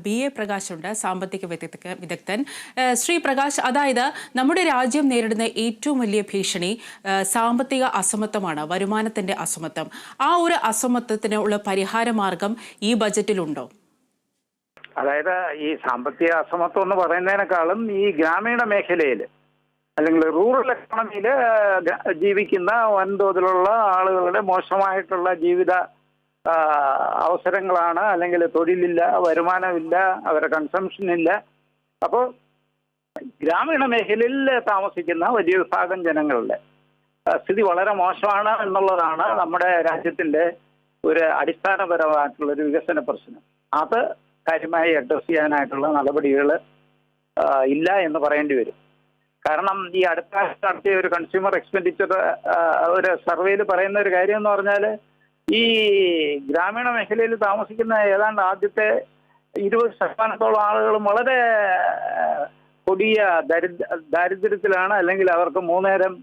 BA Prakash ഉണ്ട്, സാമ്പത്തിക വിദഗ്ധൻ. ശ്രീ പ്രകാശ്, അതായത് നമ്മുടെ രാജ്യം നേരിടുന്ന ഏറ്റവും വലിയ ഭീഷണി സാമ്പത്തിക അസമത്വമാണ്, വരുമാനത്തിന്റെ അസമത്വം. ആ ഒരു അസമത്വത്തിനുള്ള പരിഹാര മാർഗം ഈ ബജറ്റിലുണ്ടോ? അതായത് ഈ സാമ്പത്തിക അസമത്വം എന്ന് പറയുന്നതിനേക്കാളും ഈ ഗ്രാമീണ മേഖലയിൽ അല്ലെങ്കിൽ റൂറൽ എക്കണമിയിൽ ജീവിക്കുന്ന വൻതോതിലുള്ള ആളുകളുടെ മോശമായിട്ടുള്ള ജീവിത അവസരങ്ങളാണ്. അല്ലെങ്കിൽ തൊഴിലില്ല, വരുമാനമില്ല, അവരുടെ കൺസംഷൻ ഇല്ല. അപ്പോൾ ഗ്രാമീണ മേഖലയിൽ താമസിക്കുന്ന വലിയ വിഭാഗം ജനങ്ങളുടെ സ്ഥിതി വളരെ മോശമാണ് എന്നുള്ളതാണ് നമ്മുടെ രാജ്യത്തിന്റെ ഒരു അടിസ്ഥാനപരമായിട്ടുള്ളൊരു വികസന പ്രശ്നം. അത് കാര്യമായി അഡ്രസ് ചെയ്യാനായിട്ടുള്ള നടപടികൾ ഇല്ല എന്ന് പറയേണ്ടി വരും. കാരണം ഈ അടുത്ത നടത്തിയ ഒരു കൺസ്യൂമർ എക്സ്പെൻഡിച്ചർ ഒരു സർവേയിൽ പറയുന്ന ഒരു കാര്യം എന്ന് പറഞ്ഞാൽ, ഈ ഗ്രാമീണ മേഖലയിൽ താമസിക്കുന്ന ഏതാണ്ട് ആദ്യത്തെ 20% ആളുകളും വളരെ കൊടിയ ദാരിദ്ര്യത്തിലാണ്, അല്ലെങ്കിൽ അവർക്ക് 3 നേരം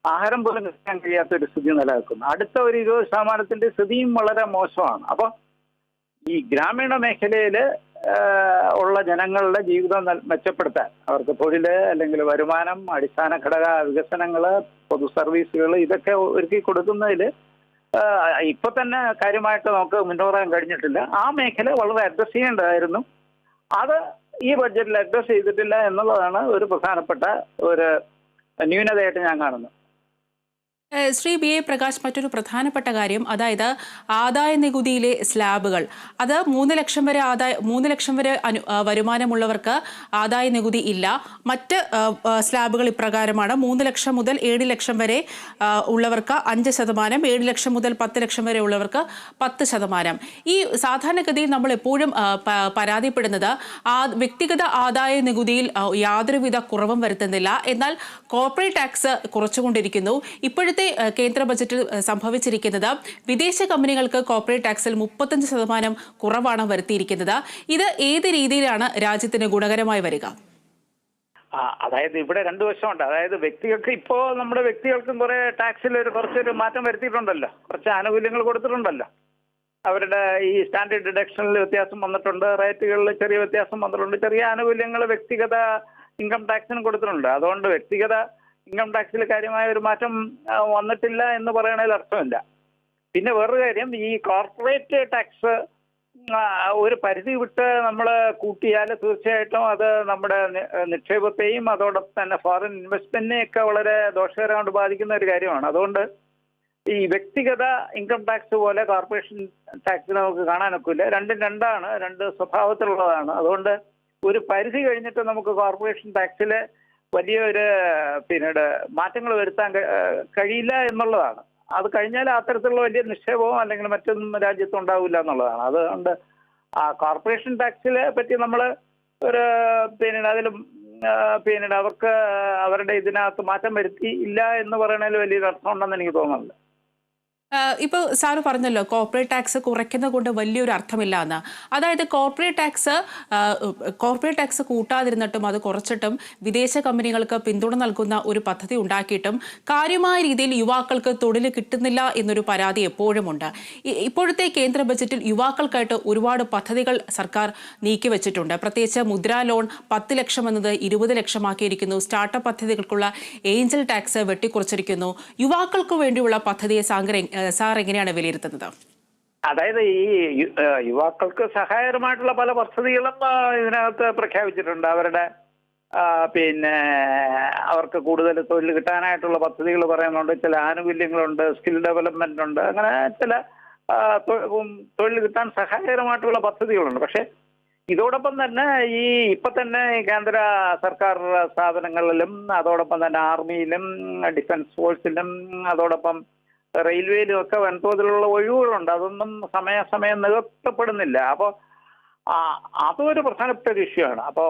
ആഹാരം പോലും കഴിക്കാൻ കഴിയാത്ത ഒരു സ്ഥിതി നിലനിൽക്കുന്നു. അടുത്ത ഒരു 20% സ്ഥിതിയും വളരെ മോശമാണ്. അപ്പോൾ ഈ ഗ്രാമീണ മേഖലയിൽ ഉള്ള ജനങ്ങളുടെ ജീവിതം മെച്ചപ്പെടുത്താൻ, അവർക്ക് തൊഴിൽ അല്ലെങ്കിൽ വരുമാനം, അടിസ്ഥാന ഘടക വികസനങ്ങൾ, പൊതു സർവീസുകൾ, ഇതൊക്കെ ഒരുക്കി കൊടുക്കുന്നതിൽ ഇപ്പൊ തന്നെ കാര്യമായിട്ട് നമുക്ക് മുന്നേറാൻ കഴിഞ്ഞിട്ടില്ല. ആ മേഖല വളരെ അഡ്രസ് ചെയ്യേണ്ടതായിരുന്നു. അത് ഈ ബഡ്ജറ്റിൽ അഡ്രസ് ചെയ്തിട്ടില്ല എന്നുള്ളതാണ് ഒരു പ്രധാനപ്പെട്ട ഒരു ന്യൂനതയായിട്ട് ഞാൻ കാണുന്നത്. ശ്രീ BA പ്രകാശ്, മറ്റൊരു പ്രധാനപ്പെട്ട കാര്യം, അതായത് ആദായ നികുതിയിലെ സ്ലാബുകൾ, അത് 3 ലക്ഷം വരെ വരുമാനമുള്ളവർക്ക് ആദായ നികുതി ഇല്ല. മറ്റ് സ്ലാബുകൾ ഇപ്രകാരമാണ്: 3 ലക്ഷം മുതൽ 7 ലക്ഷം വരെ ഉള്ളവർക്ക് 5%, 7 ലക്ഷം മുതൽ 10 ലക്ഷം വരെ ഉള്ളവർക്ക് 10%. ഈ സാധാരണഗതിയിൽ നമ്മൾ എപ്പോഴും പരാതിപ്പെടുന്നത് വ്യക്തിഗത ആദായ നികുതിയിൽ യാതൊരുവിധ കുറവും വരുത്തുന്നില്ല, എന്നാൽ കോർപ്പറേറ്റ് ടാക്സ് കുറച്ചുകൊണ്ടിരിക്കുന്നു. ഇപ്പോഴത്തെ കേന്ദ്ര ബജറ്റിൽ സംഭവിച്ചിരിക്കുന്നത് വിദേശ കമ്പനികൾക്ക് കോർപ്പറേറ്റ് ടാക്സിൽ 35% കുറവാണ് വരുത്തിയിരിക്കുന്നത്. ഇത് ഏത് രീതിയിലാണ് രാജ്യത്തിന് ഗുണകരമായി വരിക? അതായത് ഇവിടെ 2 വശമുണ്ട്. അതായത് വ്യക്തികൾക്ക് ഇപ്പോൾ നമ്മുടെ വ്യക്തികൾക്കും കുറെ ടാക്സിൽ കുറച്ചൊരു മാറ്റം വരുത്തിയിട്ടുണ്ടല്ലോ, കുറച്ച് ആനുകൂല്യങ്ങൾ കൊടുത്തിട്ടുണ്ടല്ലോ. അവരുടെ ഈ സ്റ്റാൻഡേർഡ് ഡിഡക്ഷനിൽ വ്യത്യാസം വന്നിട്ടുണ്ട്, റേറ്റുകളിൽ ചെറിയ വ്യത്യാസം വന്നിട്ടുണ്ട്, ചെറിയ ആനുകൂല്യങ്ങൾ വ്യക്തിഗത ഇൻകം ടാക്സിന് കൊടുത്തിട്ടുണ്ട്. അതുകൊണ്ട് വ്യക്തിഗത ഇൻകം ടാക്സിൽ കാര്യമായ ഒരു മാറ്റം വന്നിട്ടില്ല എന്ന് പറയണതിൽ അർത്ഥമില്ല. പിന്നെ വേറൊരു കാര്യം, ഈ കോർപ്പറേറ്റ് ടാക്സ് ഒരു പരിധി വിട്ട് നമ്മൾ കൂട്ടിയാൽ തീർച്ചയായിട്ടും അത് നമ്മുടെ നിക്ഷേപത്തെയും അതോടൊപ്പം തന്നെ ഫോറിൻ ഇൻവെസ്റ്റ്മെന്റിനെയൊക്കെ വളരെ ദോഷകരമായിട്ട് ബാധിക്കുന്ന ഒരു കാര്യമാണ്. അതുകൊണ്ട് ഈ വ്യക്തിഗത ഇൻകം ടാക്സ് പോലെ കോർപ്പറേഷൻ ടാക്സ് നമുക്ക് കാണാനൊക്കില്ല. രണ്ടും രണ്ടാണ്, 2 സ്വഭാവത്തിലുള്ളതാണ്. അതുകൊണ്ട് ഒരു പരിധി കഴിഞ്ഞിട്ട് നമുക്ക് കോർപ്പറേഷൻ ടാക്സിൽ വലിയൊരു പിന്നീട് മാറ്റങ്ങൾ വരുത്താൻ കഴിയില്ല എന്നുള്ളതാണ്. അത് കഴിഞ്ഞാൽ അത്തരത്തിലുള്ള വലിയ നിക്ഷേപവും അല്ലെങ്കിൽ മറ്റൊന്നും രാജ്യത്തും ഉണ്ടാവില്ല എന്നുള്ളതാണ്. അതുകൊണ്ട് ആ കോർപ്പറേഷൻ ടാക്സിനെ പറ്റി നമ്മൾ ഒരു പിന്നീട് അതിലും പിന്നീട് അവർക്ക് അവരുടെ ഇതിനകത്ത് മാറ്റം വരുത്തി ഇല്ല എന്ന് പറയുന്നതിൽ വലിയൊരു അർത്ഥമുണ്ടെന്ന് എനിക്ക് തോന്നുന്നുണ്ട്. ഇപ്പോൾ സാറ് പറഞ്ഞല്ലോ കോർപ്പറേറ്റ് ടാക്സ് കുറയ്ക്കുന്നത് കൊണ്ട് വലിയൊരു അർത്ഥമില്ല എന്ന്. അതായത് കോർപ്പറേറ്റ് ടാക്സ് കൂട്ടാതിരുന്നിട്ടും അത് കുറച്ചിട്ടും വിദേശ കമ്പനികൾക്ക് പിന്തുണ നൽകുന്ന ഒരു പദ്ധതി ഉണ്ടാക്കിയിട്ടും കാര്യമായ രീതിയിൽ യുവാക്കൾക്ക് തൊഴിൽ കിട്ടുന്നില്ല എന്നൊരു പരാതി എപ്പോഴുമുണ്ട്. ഇപ്പോഴത്തെ കേന്ദ്ര ബജറ്റിൽ യുവാക്കൾക്കായിട്ട് ഒരുപാട് പദ്ധതികൾ സർക്കാർ നീക്കിവെച്ചിട്ടുണ്ട്. പ്രത്യേകിച്ച് മുദ്രാ ലോൺ 10 ലക്ഷം എന്നത് 20 ലക്ഷമാക്കിയിരിക്കുന്നു. സ്റ്റാർട്ടപ്പ് പദ്ധതികൾക്കുള്ള ഏഞ്ചൽ ടാക്സ് വെട്ടിക്കുറച്ചിരിക്കുന്നു. യുവാക്കൾക്ക് വേണ്ടിയുള്ള പദ്ധതിയെ സാർ എങ്ങനെയാണ് വിലയിരുത്തുന്നത്? അതായത് ഈ യുവാക്കൾക്ക് സഹായകരമായിട്ടുള്ള പല പദ്ധതികളും ഇതിനകത്ത് പ്രഖ്യാപിച്ചിട്ടുണ്ട്. അവരുടെ പിന്നെ അവർക്ക് കൂടുതൽ തൊഴിൽ കിട്ടാനായിട്ടുള്ള പദ്ധതികൾ പറയുന്നുണ്ട്, ചില ആനുകൂല്യങ്ങളുണ്ട്, സ്കിൽ ഡെവലപ്മെന്റ് ഉണ്ട്, അങ്ങനെ ചില തൊഴിൽ കിട്ടാൻ സഹായകരമായിട്ടുള്ള പദ്ധതികളുണ്ട്. പക്ഷെ ഇതോടൊപ്പം തന്നെ ഇപ്പൊ തന്നെ കേന്ദ്ര സർക്കാർ സ്ഥാപനങ്ങളിലും അതോടൊപ്പം തന്നെ ആർമിയിലും ഡിഫൻസ് ഫോഴ്സിലും അതോടൊപ്പം റെയിൽവേയിലും ഒക്കെ വൻതോതിലുള്ള ഒഴിവുകളുണ്ട്. അതൊന്നും സമയാസമയം നികത്തപ്പെടുന്നില്ല. അപ്പോൾ അതൊരു പ്രധാനപ്പെട്ട ഒരു ഇഷ്യൂ ആണ്. അപ്പോൾ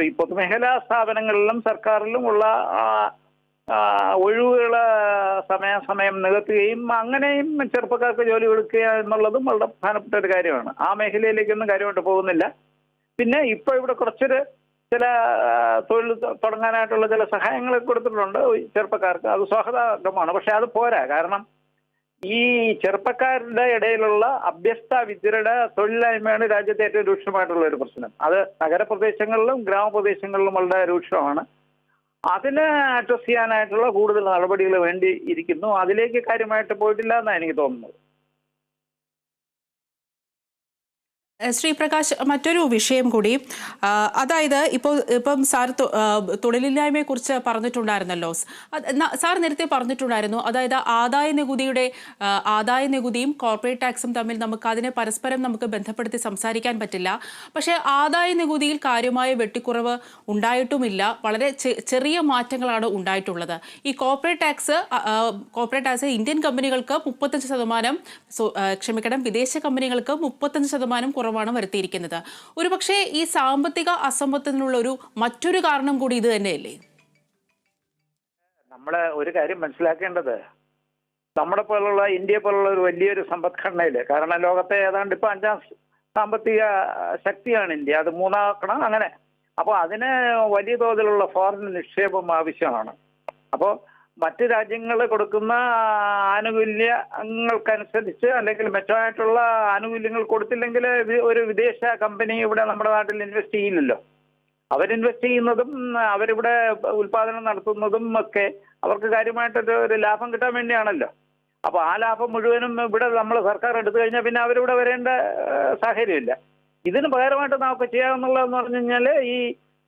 ഈ പൊതുമേഖലാ സ്ഥാപനങ്ങളിലും സർക്കാരിലും ഉള്ള ഒഴിവുകൾ സമയാസമയം നികത്തുകയും അങ്ങനെയും ചെറുപ്പക്കാർക്ക് ജോലി കൊടുക്കുക എന്നുള്ളതും വളരെ പ്രധാനപ്പെട്ട ഒരു കാര്യമാണ്. ആ മേഖലയിലേക്കൊന്നും കാര്യമായിട്ട് പോകുന്നില്ല. പിന്നെ ഇപ്പോൾ ഇവിടെ ചില തൊഴിൽ തുടങ്ങാനായിട്ടുള്ള ചില സഹായങ്ങൾ കൊടുത്തിട്ടുണ്ട് ചെറുപ്പക്കാർക്ക്. അത് സ്വാഗതാർഹമാണ്. പക്ഷെ അത് പോരാ. കാരണം ഈ ചെറുപ്പക്കാരുടെ ഇടയിലുള്ള അഭ്യസ്ത വിദ്യരുടെ തൊഴിലില്ലായ്മയാണ് രാജ്യത്തെ ഏറ്റവും രൂക്ഷമായിട്ടുള്ള ഒരു പ്രശ്നം. അത് നഗരപ്രദേശങ്ങളിലും ഗ്രാമപ്രദേശങ്ങളിലും വളരെ രൂക്ഷമാണ്. അതിനെ അഡ്രസ് ചെയ്യാനായിട്ടുള്ള കൂടുതൽ നടപടികൾ വേണ്ടി ഇരിക്കുന്നു. അതിലേക്ക് കാര്യമായിട്ട് പോയിട്ടില്ല എന്നാണ് എനിക്ക് തോന്നുന്നത്. ശ്രീ പ്രകാശ്, മറ്റൊരു വിഷയം കൂടി, അതായത് ഇപ്പം സാർ തൊഴിലില്ലായ്മയെക്കുറിച്ച് പറഞ്ഞിട്ടുണ്ടായിരുന്നല്ലോ. സാർ നേരത്തെ പറഞ്ഞിട്ടുണ്ടായിരുന്നു, അതായത് ആദായ നികുതിയും കോർപ്പറേറ്റ് ടാക്സും തമ്മിൽ അതിനെ പരസ്പരം നമുക്ക് ബന്ധപ്പെടുത്തി സംസാരിക്കാൻ പറ്റില്ല. പക്ഷേ ആദായ നികുതിയിൽ കാര്യമായ വെട്ടിക്കുറവ് ഉണ്ടായിട്ടുമില്ല, വളരെ ചെറിയ മാറ്റങ്ങളാണ് ഉണ്ടായിട്ടുള്ളത്. ഈ കോർപ്പറേറ്റ് ടാക്സ് ഇന്ത്യൻ കമ്പനികൾക്ക് 35%, വിദേശ കമ്പനികൾക്ക് 35% കുറവാണ് വരുത്തിയിരിക്കുന്നത്. ഒരുപക്ഷെ ഈ സാമ്പത്തിക അസമത്വത്തിനുള്ള മറ്റൊരു കാരണം കൂടി ഇത് തന്നെയല്ലേ? നമ്മള് ഒരു കാര്യം മനസ്സിലാക്കേണ്ടത്, നമ്മുടെ പോലുള്ള ഇന്ത്യയെ പോലുള്ള ഒരു വലിയൊരു സമ്പദ്ഘടനയില്, കാരണം ലോകത്തെ ഏതാണ്ട് ഇപ്പൊ 5ാം സാമ്പത്തിക ശക്തിയാണ് ഇന്ത്യ, അത് 3ആക്കണം അങ്ങനെ. അപ്പോൾ അതിന് വലിയ തോതിലുള്ള ഫോറിൻ നിക്ഷേപം ആവശ്യമാണ്. അപ്പോൾ മറ്റ് രാജ്യങ്ങൾ കൊടുക്കുന്ന ആനുകൂല്യങ്ങൾക്കനുസരിച്ച് അല്ലെങ്കിൽ മെച്ചമായിട്ടുള്ള ആനുകൂല്യങ്ങൾ കൊടുത്തില്ലെങ്കിൽ ഒരു വിദേശ കമ്പനി ഇവിടെ നമ്മുടെ നാട്ടിൽ ഇൻവെസ്റ്റ് ചെയ്യില്ലല്ലോ. അവരിൻവെസ്റ്റ് ചെയ്യുന്നതും അവരിവിടെ ഉൽപാദനം നടത്തുന്നതും ഒക്കെ അവർക്ക് കാര്യമായിട്ടൊരു ലാഭം കിട്ടാൻ വേണ്ടിയാണല്ലോ. അപ്പോൾ ആ ലാഭം മുഴുവനും ഇവിടെ നമ്മൾ സർക്കാർ എടുത്തു കഴിഞ്ഞാൽ പിന്നെ അവരിവിടെ വരേണ്ട സാഹചര്യമില്ല. ഇതിന് പകരമായിട്ട് നമുക്ക് ചെയ്യാവുന്നുള്ളതെന്ന് പറഞ്ഞു കഴിഞ്ഞാൽ ഈ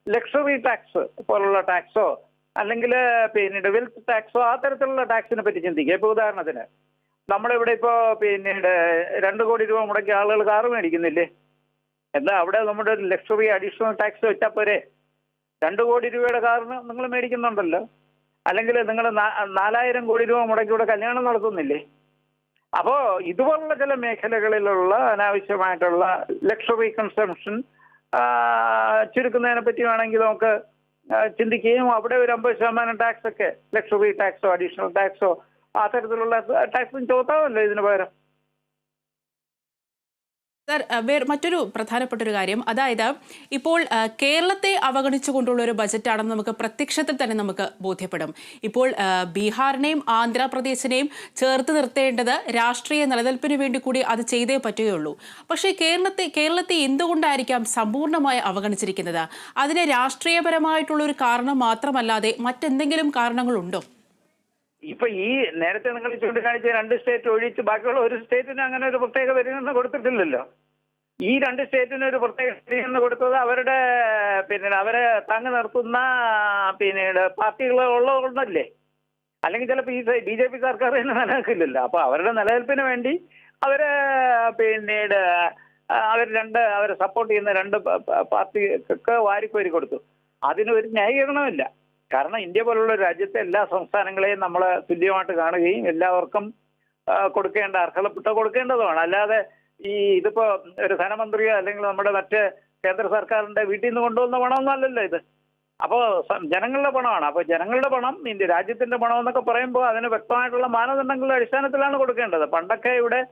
ലക്ഷറി ടാക്സ് പോലുള്ള ടാക്സോ അല്ലെങ്കിൽ പിന്നീട് വെൽത്ത് ടാക്സോ ആ തരത്തിലുള്ള ടാക്സിനെ പറ്റി ചിന്തിക്കുക. ഇപ്പോൾ ഉദാഹരണത്തിന് നമ്മളിവിടെ ഇപ്പോൾ പിന്നീട് 2 കോടി രൂപ മുടക്കി ആളുകൾ കാറ് മേടിക്കുന്നില്ലേ? എന്നാൽ അവിടെ നമ്മുടെ ഒരു ലക്ഷറി അഡീഷണൽ ടാക്സ് വെച്ചാൽ പോരെ? 2 കോടി രൂപയുടെ കാറിന് നിങ്ങൾ മേടിക്കുന്നുണ്ടല്ലോ. അല്ലെങ്കിൽ നിങ്ങൾ 4000 കോടി രൂപ മുടക്കി ഇവിടെ കല്യാണം നടത്തുന്നില്ലേ? അപ്പോൾ ഇതുപോലുള്ള ചില മേഖലകളിലുള്ള അനാവശ്യമായിട്ടുള്ള ലക്ഷറി കൺസംഷൻ ചുരുക്കുന്നതിനെ പറ്റി വേണമെങ്കിൽ നമുക്ക് ചിന്തിക്കുകയും അവിടെ ഒരു 50% ടാക്സ് ഒക്കെ, ലക്ഷറി ടാക്സോ അഡീഷണൽ ടാക്സോ ആ തരത്തിലുള്ള ടാക്സും ചോദിക്കാമല്ലോ ഇതിന് പകരം. സർ, മറ്റൊരു പ്രധാനപ്പെട്ട ഒരു കാര്യം, അതായത് ഇപ്പോൾ കേരളത്തെ അവഗണിച്ചുകൊണ്ടുള്ള ഒരു ബജറ്റാണെന്ന് നമുക്ക് പ്രത്യക്ഷത്തിൽ തന്നെ നമുക്ക് ബോധ്യപ്പെടും. ഇപ്പോൾ ബീഹാറിനെയും ആന്ധ്രാപ്രദേശിനെയും ചേർത്ത് നിർത്തേണ്ടത് രാഷ്ട്രീയ നിലനിൽപ്പിന് വേണ്ടി കൂടി അത് ചെയ്തേ പറ്റുകയുള്ളൂ. പക്ഷേ കേരളത്തെ എന്തുകൊണ്ടായിരിക്കാം സമ്പൂർണ്ണമായി അവഗണിച്ചിരിക്കുന്നത്? അതിന് രാഷ്ട്രീയപരമായിട്ടുള്ള ഒരു കാരണം മാത്രമല്ലാതെ മറ്റെന്തെങ്കിലും കാരണങ്ങളുണ്ടോ? ഇപ്പൊ ഈ നേരത്തെ നിങ്ങൾ ചൂണ്ടിക്കാണിച്ച 2 സ്റ്റേറ്റ് ഒഴിച്ച് ബാക്കിയുള്ള ഒരു സ്റ്റേറ്റിന് അങ്ങനെ ഒരു പ്രത്യേക പരിഗണന കൊടുത്തിട്ടില്ലല്ലോ. ഈ 2 സ്റ്റേറ്റിന് ഒരു പ്രത്യേക പരിഗണന കൊടുത്തത് അവരുടെ അവരെ താങ്ങി നിർത്തുന്ന പാർട്ടികൾ ഉള്ളതുകൊണ്ടല്ലേ? അല്ലെങ്കിൽ ചിലപ്പോൾ ഈ BJP സർക്കാർ തന്നെ നിലനിൽക്കില്ലല്ലോ. അപ്പൊ അവരുടെ നിലനിൽപ്പിന് വേണ്ടി അവരെ അവരെ സപ്പോർട്ട് ചെയ്യുന്ന 2 പാർട്ടിക്ക് വാരിക്കോരി കൊടുത്തു. അതിനൊരു ന്യായീകരണമില്ല. കാരണം ഇന്ത്യ പോലുള്ള രാജ്യത്തെ എല്ലാ സംസ്ഥാനങ്ങളെയും നമ്മൾ തുല്യമായിട്ട് കാണുകയും എല്ലാവർക്കും കൊടുക്കേണ്ട അർഹതപ്പെട്ട കൊടുക്കേണ്ടതുമാണ്. അല്ലാതെ ഇതിപ്പോ ഒരു ധനമന്ത്രിയോ അല്ലെങ്കിൽ നമ്മുടെ മറ്റ് കേന്ദ്ര സർക്കാരിന്റെ വീട്ടിൽ നിന്ന് കൊണ്ടുവന്ന പണമൊന്നുമല്ലല്ലോ ഇത്. അപ്പോൾ ജനങ്ങളുടെ പണമാണ്. അപ്പോൾ ജനങ്ങളുടെ പണം, ഇന്ത്യ രാജ്യത്തിന്റെ പണം എന്നൊക്കെ പറയുമ്പോൾ അതിന് വ്യക്തമായിട്ടുള്ള മാനദണ്ഡങ്ങളുടെ അടിസ്ഥാനത്തിലാണ് കൊടുക്കേണ്ടത്. പണ്ടൊക്കെ ഇവിടെ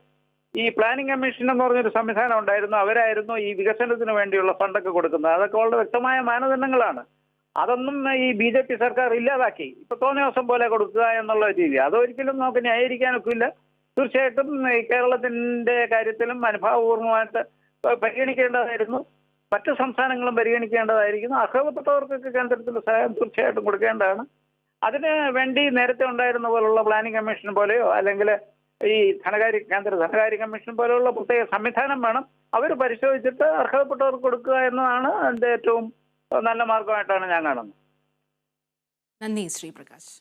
ഈ പ്ലാനിംഗ് കമ്മീഷൻ എന്ന് പറഞ്ഞൊരു സംവിധാനം ഉണ്ടായിരുന്നു. അവരായിരുന്നു ഈ വികസനത്തിന് വേണ്ടിയുള്ള ഫണ്ടൊക്കെ കൊടുക്കുന്നത്. അതൊക്കെ വളരെ വ്യക്തമായ മാനദണ്ഡങ്ങളാണ്. അതൊന്നും ഈ BJP സർക്കാർ ഇല്ലാതാക്കി. ഇപ്പൊ തോന്നിയ ദിവസം പോലെ കൊടുക്കുക എന്നുള്ള രീതി അതൊരിക്കലും നമുക്ക് ന്യായീകരിക്കാനൊക്കില്ല. തീർച്ചയായിട്ടും ഈ കേരളത്തിന്റെ കാര്യത്തിലും അനുഭാവപൂർവമായിട്ട് പരിഗണിക്കേണ്ടതായിരുന്നു. മറ്റു സംസ്ഥാനങ്ങളും പരിഗണിക്കേണ്ടതായിരിക്കുന്നു. അർഹതപ്പെട്ടവർക്കൊക്കെ കേന്ദ്രത്തിൽ സഹായം തീർച്ചയായിട്ടും കൊടുക്കേണ്ടതാണ്. അതിന് വേണ്ടി നേരത്തെ ഉണ്ടായിരുന്ന പോലുള്ള പ്ലാനിംഗ് കമ്മീഷൻ പോലെയോ അല്ലെങ്കിൽ ഈ കേന്ദ്ര ധനകാര്യ കമ്മീഷൻ പോലെയുള്ള പ്രത്യേക സംവിധാനം വേണം. അവർ പരിശോധിച്ചിട്ട് അർഹതപ്പെട്ടവർക്ക് കൊടുക്കുക എന്നതാണ് അതിന്റെ ഏറ്റവും നല്ല മാർഗമായിട്ടാണ് ഞാൻ കാണുന്നത്. നന്ദി ശ്രീ പ്രകാശ്.